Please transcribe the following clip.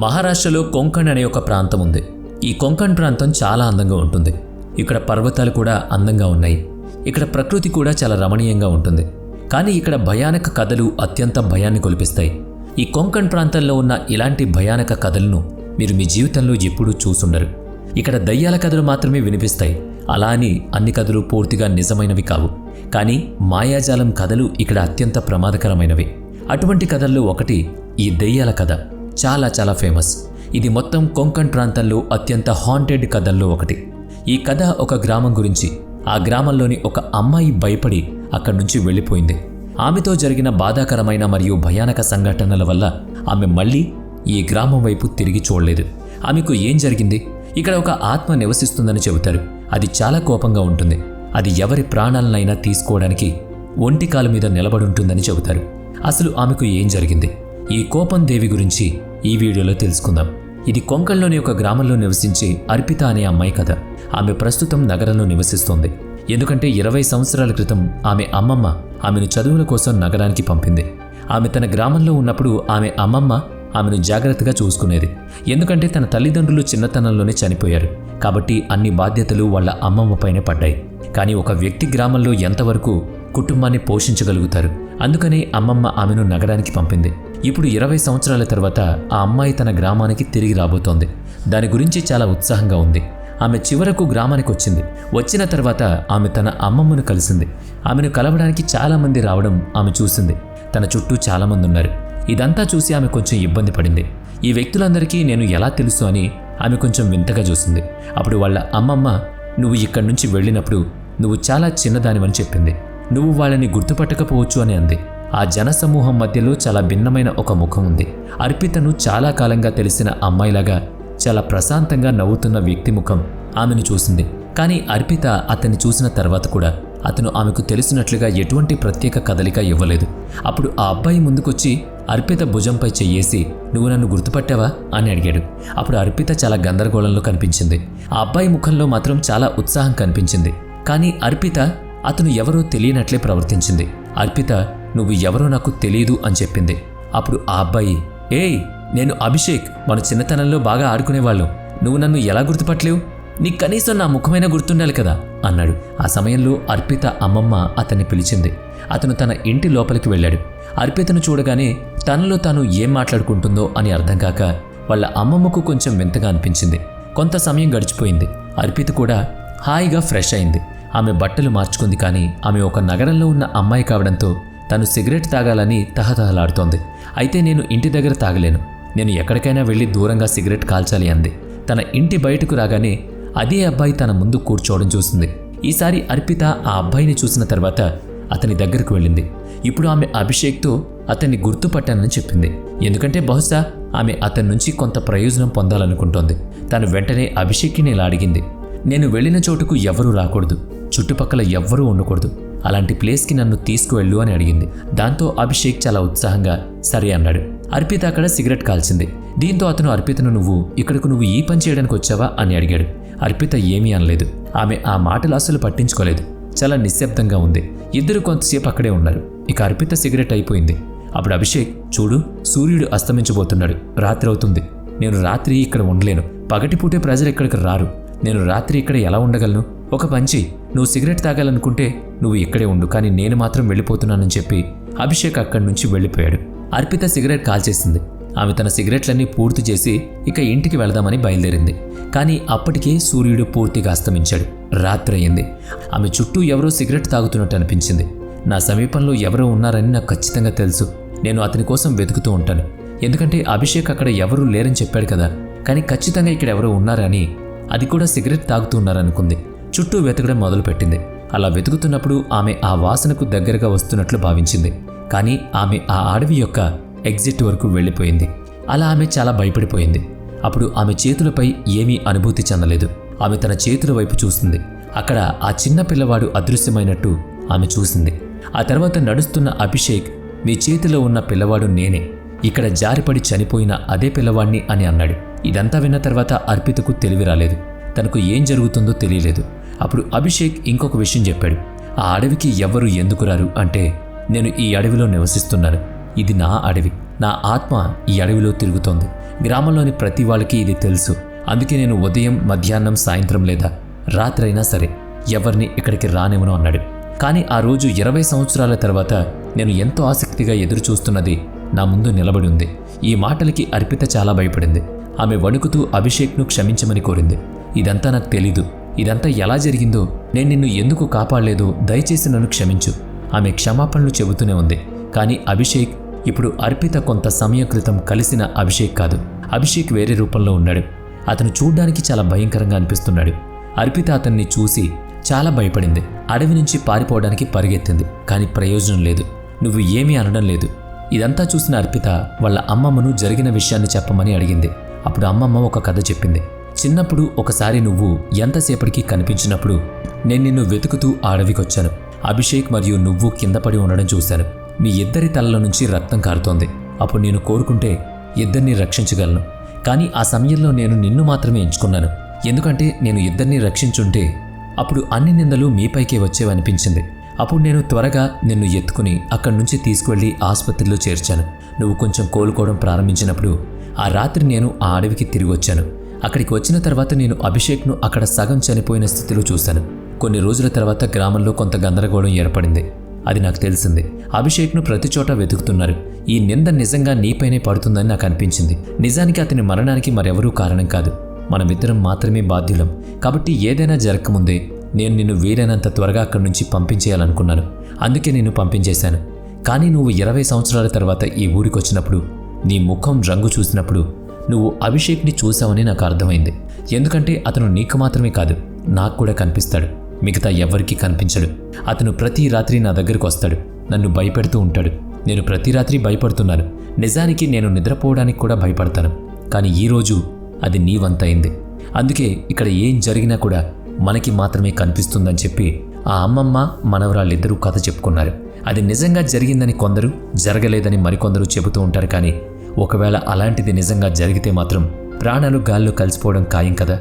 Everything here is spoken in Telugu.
మహారాష్ట్రలో కొంకణ్ అనే ఒక ప్రాంతం ఉంది. ఈ కొంకణ్ ప్రాంతం చాలా అందంగా ఉంటుంది. ఇక్కడ పర్వతాలు కూడా అందంగా ఉన్నాయి. ఇక్కడ ప్రకృతి కూడా చాలా రమణీయంగా ఉంటుంది. కానీ ఇక్కడ భయానక కథలు అత్యంత భయాన్ని కొలిపిస్తాయి. ఈ కొంకణ్ ప్రాంతంలో ఉన్న ఇలాంటి భయానక కథలను మీరు మీ జీవితంలో ఎప్పుడూ చూసుండరు. ఇక్కడ దయ్యాల కథలు మాత్రమే వినిపిస్తాయి. అలా అని అన్ని కథలు పూర్తిగా నిజమైనవి కావు. కానీ మాయాజాలం కథలు ఇక్కడ అత్యంత ప్రమాదకరమైనవి. అటువంటి కథల్లో ఒకటి ఈ దెయ్యాల కథ. చాలా చాలా ఫేమస్. ఇది మొత్తం కొంకణ్ ప్రాంతంలో అత్యంత హాంటెడ్ కథల్లో ఒకటి. ఈ కథ ఒక గ్రామం గురించి. ఆ గ్రామంలోని ఒక అమ్మాయి భయపడి అక్కడి నుంచి వెళ్ళిపోయింది. ఆమెతో జరిగిన బాధాకరమైన మరియు భయానక సంఘటనల వల్ల ఆమె మళ్ళీ ఈ గ్రామం వైపు తిరిగి చూడలేదు. ఆమెకు ఏం జరిగింది? ఇక్కడ ఒక ఆత్మ నివసిస్తుందని చెబుతారు. అది చాలా కోపంగా ఉంటుంది. అది ఎవరి ప్రాణాలనైనా తీసుకోవడానికి ఒంటి కాలు మీద నిలబడుంటుందని చెబుతారు. అసలు ఆమెకు ఏం జరిగింది? ఈ కోపం దేవి గురించి ఈ వీడియోలో తెలుసుకుందాం. ఇది కొంకణ్లోని ఒక గ్రామంలో నివసించే అర్పిత అనే అమ్మాయి కథ. ఆమె ప్రస్తుతం నగరంలో నివసిస్తోంది. ఎందుకంటే 20 సంవత్సరాల క్రితం ఆమె అమ్మమ్మ ఆమెను చదువుల కోసం నగరానికి పంపింది. ఆమె తన గ్రామంలో ఉన్నప్పుడు ఆమె అమ్మమ్మ ఆమెను జాగ్రత్తగా చూసుకునేది. ఎందుకంటే తన తల్లిదండ్రులు చిన్నతనంలోనే చనిపోయారు. కాబట్టి అన్ని బాధ్యతలు వాళ్ళ అమ్మమ్మ పైనే పడ్డాయి. కానీ ఒక వ్యక్తి గ్రామంలో ఎంతవరకు కుటుంబాన్ని పోషించగలుగుతారు? అందుకనే అమ్మమ్మ ఆమెను నగరానికి పంపింది. ఇప్పుడు 20 సంవత్సరాల తర్వాత ఆ అమ్మాయి తన గ్రామానికి తిరిగి రాబోతోంది. దాని గురించి చాలా ఉత్సాహంగా ఉంది. ఆమె చివరకు గ్రామానికి వచ్చింది. వచ్చిన తర్వాత ఆమె తన అమ్మమ్మను కలిసింది. ఆమెను కలవడానికి చాలామంది రావడం ఆమె చూసింది. తన చుట్టూ చాలామంది ఉన్నారు. ఇదంతా చూసి ఆమె కొంచెం ఇబ్బంది పడింది. ఈ వ్యక్తులందరికీ నేను ఎలా తెలుసు అని ఆమె కొంచెం వింతగా చూసింది. అప్పుడు వాళ్ళ అమ్మమ్మ, నువ్వు ఇక్కడి నుంచి వెళ్ళినప్పుడు నువ్వు చాలా చిన్నదానివని చెప్పింది. నువ్వు వాళ్ళని గుర్తుపట్టకపోవచ్చు అని అంది. ఆ జనసమూహం మధ్యలో చాలా భిన్నమైన ఒక ముఖం ఉంది. అర్పితను చాలా కాలంగా తెలిసిన అమ్మాయిలాగా చాలా ప్రశాంతంగా నవ్వుతున్న వ్యక్తి ముఖం ఆమెను చూసింది. కానీ అర్పిత అతన్ని చూసిన తర్వాత కూడా అతను ఆమెకు తెలిసినట్లుగా ఎటువంటి ప్రత్యేక కదలిక ఇవ్వలేదు. అప్పుడు ఆ అబ్బాయి ముందుకొచ్చి అర్పిత భుజంపై చెయ్యేసి, నువ్వు నన్ను గుర్తుపట్టావా అని అడిగాడు. అప్పుడు అర్పిత చాలా గందరగోళంలో కనిపించింది. ఆ అబ్బాయి ముఖంలో మాత్రం చాలా ఉత్సాహం కనిపించింది. కానీ అర్పిత అతను ఎవరో తెలియనట్లే ప్రవర్తించింది. అర్పిత, నువ్వు ఎవరో నాకు తెలియదు అని చెప్పింది. అప్పుడు ఆ అబ్బాయి, ఏయ్, నేను అభిషేక్, మన చిన్నతనంలో బాగా ఆడుకునేవాళ్ళం. నువ్వు నన్ను ఎలా గుర్తుపట్టలేవు? నీకు కనీసం నా ముఖమైనా గుర్తుండాలి కదా అన్నాడు. ఆ సమయంలో అర్పిత అమ్మమ్మ అతన్ని పిలిచింది. అతను తన ఇంటి లోపలికి వెళ్ళాడు. అర్పితను చూడగానే తనలో తాను ఏం మాట్లాడుకుంటుందో అని అర్థం కాక వాళ్ళ అమ్మమ్మకు కొంచెం వింతగా అనిపించింది. కొంత సమయం గడిచిపోయింది. అర్పిత కూడా హాయిగా ఫ్రెష్ అయింది. ఆమె బట్టలు మార్చుకుంది. కానీ ఆమె ఒక నగరంలో ఉన్న అమ్మాయి కావడంతో తను సిగరెట్ తాగాలని తహతహలాడుతోంది. అయితే నేను ఇంటి దగ్గర తాగలేను, నేను ఎక్కడికైనా వెళ్ళి దూరంగా సిగరెట్ కాల్చాలి అంది. తన ఇంటి బయటకు రాగానే అదే అబ్బాయి తన ముందు కూర్చోవడం చూసింది. ఈసారి అర్పిత ఆ అబ్బాయిని చూసిన తర్వాత అతని దగ్గరకు వెళ్ళింది. ఇప్పుడు ఆమె అభిషేక్తో అతన్ని గుర్తుపట్టానని చెప్పింది. ఎందుకంటే బహుశా ఆమె అతని నుంచి కొంత ప్రయోజనం పొందాలనుకుంటోంది. తను వెంటనే అభిషేక్ని ఇలా అడిగింది, నేను వెళ్ళిన చోటుకు ఎవరూ రాకూడదు, చుట్టుపక్కల ఎవ్వరూ ఉండకూడదు, అలాంటి ప్లేస్కి నన్ను తీసుకువెళ్ళు అని అడిగింది. దాంతో అభిషేక్ చాలా ఉత్సాహంగా సరే అన్నాడు. అర్పిత అక్కడ సిగరెట్ కాల్చింది. దీంతో అతను అర్పితను, నువ్వు ఈ పని చేయడానికి వచ్చావా అని అడిగాడు. అర్పిత ఏమీ అనలేదు. ఆమె ఆ మాటలు అసలు పట్టించుకోలేదు. చాలా నిశ్శబ్దంగా ఉంది. ఇద్దరు కొంతసేపు అక్కడే ఉన్నారు. ఇక అర్పిత సిగరెట్ అయిపోయింది. అప్పుడు అభిషేక్, చూడు, సూర్యుడు అస్తమించబోతున్నాడు, రాత్రి అవుతుంది. నేను రాత్రి ఇక్కడ ఉండలేను. పగటిపూటే ప్రజలు ఇక్కడికి రారు. నేను రాత్రి ఇక్కడ ఎలా ఉండగలను? ఒక పంచి, నువ్వు సిగరెట్ తాగాలనుకుంటే నువ్వు ఇక్కడే ఉండు, కానీ నేను మాత్రం వెళ్ళిపోతున్నానని చెప్పి అభిషేక్ అక్కడి నుంచి వెళ్ళిపోయాడు. అర్పిత సిగరెట్ కాల్చేసింది. ఆమె తన సిగరెట్లన్నీ పూర్తి చేసి ఇక ఇంటికి వెళదామని బయలుదేరింది. కానీ అప్పటికే సూర్యుడు పూర్తిగా అస్తమించాడు. రాత్రి అయింది. ఆమె చుట్టూ ఎవరో సిగరెట్ తాగుతున్నట్టు అనిపించింది. నా సమీపంలో ఎవరో ఉన్నారని నాకు ఖచ్చితంగా తెలుసు. నేను అతని కోసం వెతుకుతూ ఉంటాను. ఎందుకంటే అభిషేక్ అక్కడ ఎవరూ లేరని చెప్పాడు కదా. కానీ ఖచ్చితంగా ఇక్కడ ఎవరో ఉన్నారని, అది కూడా సిగరెట్ తాగుతూ ఉన్నారనుకుంది. చుట్టూ వెతకడం మొదలుపెట్టింది. అలా వెతుకుతున్నప్పుడు ఆమె ఆ వాసనకు దగ్గరగా వస్తున్నట్లు భావించింది. కానీ ఆమె ఆ అడవి యొక్క ఎగ్జిట్ వరకు వెళ్ళిపోయింది. అలా ఆమె చాలా భయపడిపోయింది. అప్పుడు ఆమె చేతులపై ఏమీ అనుభూతి చెందలేదు. ఆమె తన చేతుల వైపు చూస్తుంది. అక్కడ ఆ చిన్న పిల్లవాడు అదృశ్యమైనట్టు ఆమె చూసింది. ఆ తర్వాత నడుస్తున్న అభిషేక్, మీ చేతిలో ఉన్న పిల్లవాడు నేనే, ఇక్కడ జారిపడి చనిపోయిన అదే పిల్లవాడిని అని అన్నాడు. ఇదంతా విన్న తర్వాత అర్పితకు తెలివి రాలేదు. తనకు ఏం జరుగుతుందో తెలియలేదు. అప్పుడు అభిషేక్ ఇంకొక విషయం చెప్పాడు. ఆ అడవికి ఎవరు ఎందుకు రారు అంటే, నేను ఈ అడవిలో నివసిస్తున్నాను. ఇది నా అడవి. నా ఆత్మ ఈ అడవిలో తిరుగుతోంది. గ్రామంలోని ప్రతి వాళ్ళకి ఇది తెలుసు. అందుకే నేను ఉదయం, మధ్యాహ్నం, సాయంత్రం లేదా రాత్రైనా సరే ఎవరిని ఇక్కడికి రానివ్వను అన్నాడు. కానీ ఆ రోజు 20 సంవత్సరాల తర్వాత నేను ఎంతో ఆసక్తిగా ఎదురుచూస్తున్నది నా ముందు నిలబడి ఉంది. ఈ మాటలకి అర్పిత చాలా భయపడింది. ఆమె వణుకుతూ అభిషేక్ను క్షమించమని కోరింది. ఇదంతా నాకు తెలీదు, ఇదంతా ఎలా జరిగిందో, నేను నిన్ను ఎందుకు కాపాడలేదో దయచేసి నన్ను క్షమించు. ఆమె క్షమాపణలు చెబుతూనే ఉంది. కానీ అభిషేక్ ఇప్పుడు అర్పిత కొంత సమయం క్రితం కలిసిన అభిషేక్ కాదు. అభిషేక్ వేరే రూపంలో ఉన్నాడు. అతను చూడ్డానికి చాలా భయంకరంగా అనిపిస్తున్నాడు. అర్పిత అతన్ని చూసి చాలా భయపడింది. అడవి నుంచి పారిపోవడానికి పరిగెత్తింది. కానీ ప్రయోజనం లేదు. నువ్వు ఏమీ అనడం లేదు. ఇదంతా చూసిన అర్పిత వాళ్ళ అమ్మమ్మను జరిగిన విషయాన్ని చెప్పమని అడిగింది. అప్పుడు అమ్మమ్మ ఒక కథ చెప్పింది. చిన్నప్పుడు ఒకసారి నువ్వు ఎంతసేపటికి కనిపించినప్పుడు నేను నిన్ను వెతుకుతూ ఆ అడవికొచ్చాను. అభిషేక్ మరియు నువ్వు కింద పడి ఉండడం చూశాను. మీ ఇద్దరి తలలో నుంచి రక్తం కారుతోంది. అప్పుడు నేను కోరుకుంటే ఇద్దరిని రక్షించగలను. కానీ ఆ సమయంలో నేను నిన్ను మాత్రమే ఎంచుకున్నాను. ఎందుకంటే నేను ఇద్దరిని రక్షించుంటే అప్పుడు అన్ని నిందలు మీపైకే వచ్చేవనిపించింది. అప్పుడు నేను త్వరగా నిన్ను ఎత్తుకుని అక్కడి నుంచి తీసుకువెళ్ళి ఆసుపత్రిలో చేర్చాను. నువ్వు కొంచెం కోలుకోవడం ప్రారంభించినప్పుడు ఆ రాత్రి నేను ఆ అడవికి తిరిగి వచ్చాను. అక్కడికి వచ్చిన తర్వాత నేను అభిషేక్ను అక్కడ సగం చనిపోయిన స్థితిలో చూశాను. కొన్ని రోజుల తర్వాత గ్రామంలో కొంత గందరగోళం ఏర్పడింది. అది నాకు తెలిసింది. అభిషేక్ను ప్రతి చోట వెతుకుతున్నారు. ఈ నింద నిజంగా నీపైనే పడుతుందని నాకు అనిపించింది. నిజానికి అతని మరణానికి మరెవరూ కారణం కాదు. మనమిద్దరం మాత్రమే బాధ్యులం. కాబట్టి ఏదైనా జరగకముందే నేను నిన్ను వీలైనంత త్వరగా అక్కడి నుంచి పంపించేయాలనుకున్నాను. అందుకే నిన్ను పంపించేశాను. కానీ నువ్వు 20 సంవత్సరాల తర్వాత ఈ ఊరికి వచ్చినప్పుడు నీ ముఖం రంగు చూసినప్పుడు నువ్వు అభిషేక్ని చూసావని నాకు అర్థమైంది. ఎందుకంటే అతను నీకు మాత్రమే కాదు, నాకు కూడా కనిపిస్తాడు. మిగతా ఎవ్వరికీ కనిపించడు. అతను ప్రతి రాత్రి నా దగ్గరికి వస్తాడు. నన్ను భయపెడుతూ ఉంటాడు. నేను ప్రతి రాత్రి భయపడుతున్నాను. నిజానికి నేను నిద్రపోవడానికి కూడా భయపడతాను. కానీ ఈరోజు అది నీ వంతైంది. అందుకే ఇక్కడ ఏం జరిగినా కూడా మనకి మాత్రమే కనిపిస్తుందని చెప్పి ఆ అమ్మమ్మ, మనవరాళ్ళిద్దరూ కథ చెప్పుకున్నారు. అది నిజంగా జరిగిందని కొందరు, జరగలేదని మరికొందరు చెబుతూ ఉంటారు. కానీ ఒకవేళ అలాంటిది నిజంగా జరిగితే మాత్రం ప్రాణాలు గాల్లో కలిసిపోవడం ఖాయం కదా.